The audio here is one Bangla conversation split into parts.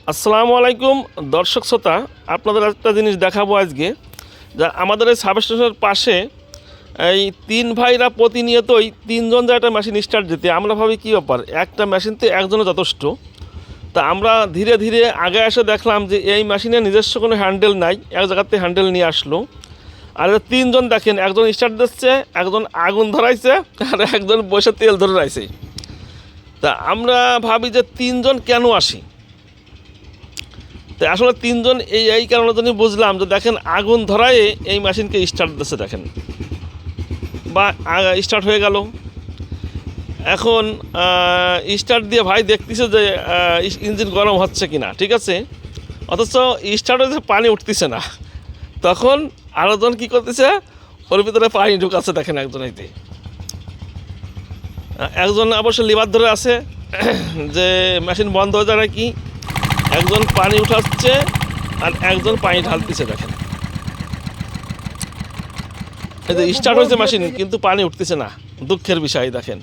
আসসালামু আলাইকুম দর্শক শ্রোতা, আপনাদের একটা জিনিস দেখাবো আজকে। যা আমাদের এই সাবস্টেশনের পাশে এই তিন ভাইরা প্রতিনিয়তই তিনজন যায় একটা মেশিন স্টার্ট দিতে। আমরা ভাবি কী ব্যাপার, একটা মেশিনতে একজনে যথেষ্ট। তা আমরা ধীরে ধীরে আগে এসে দেখলাম যে এই মেশিনের নিজস্ব কোনো হ্যান্ডেল নাই, এক জায়গাতে হ্যান্ডেল নিয়ে আসলো। আর তিনজন দেখেন, একজন স্টার্ট দিচ্ছে, একজন আগুন ধরাইছে, আর একজন বসে তেল ধরে রাখছে। তা আমরা ভাবি যে তিনজন কেন আসি। তো আসলে তিনজন এই কারণের জন্য বুঝলাম যে দেখেন আগুন ধরায় এই মেশিনকে স্টার্ট দিচ্ছে, দেখেন বা স্টার্ট হয়ে গেল। এখন স্টার্ট দিয়ে ভাই দেখতেছে যে ইঞ্জিন গরম হচ্ছে কি না, ঠিক আছে, অথচ স্টার্ট হয়েছে, পানি উঠতেছে না। তখন আরেকজন কী করতেছে, ওর ভিতরে পানি ঢুকাচ্ছে, দেখেন একজন এতে, একজন অবশ্য লিভার ধরে আছে যে মেশিন বন্ধ হয়ে যায় নাকি। একজন পানি উঠাচ্ছে আর একজন পানি ঢালতেছে, দেখেন এই যে স্টার্ট হয়েছে মেশিন, কিন্তু পানি উঠতেছে না। দুঃখের বিষয় দেখেন,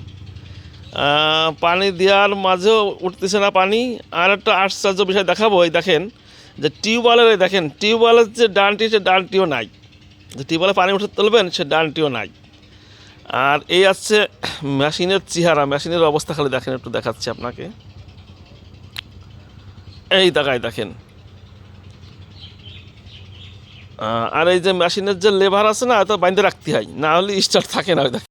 পানি দেওয়ার মাঝেও উঠতেছে না পানি। আর একটা আশ্চর্য বিষয় দেখাবো, এই দেখেন যে টিউবওয়েলের, দেখেন টিউবওয়েলের যে ডানটি, সে ডানটিও নাই। যে টিউবওয়েলে পানি উঠে তুলবেন, সে ডানটিও নাই। আর এই আছে মেশিনের চেহারা, মেশিনের অবস্থা খালি দেখেন, একটু দেখাচ্ছি আপনাকে। এই দেখায় দেখেন, আর এই যে মেশিনের যে লেভার আছে না, এটা বাইন্ধে রাখতে হয়, না হলে স্টার্ট থাকে না।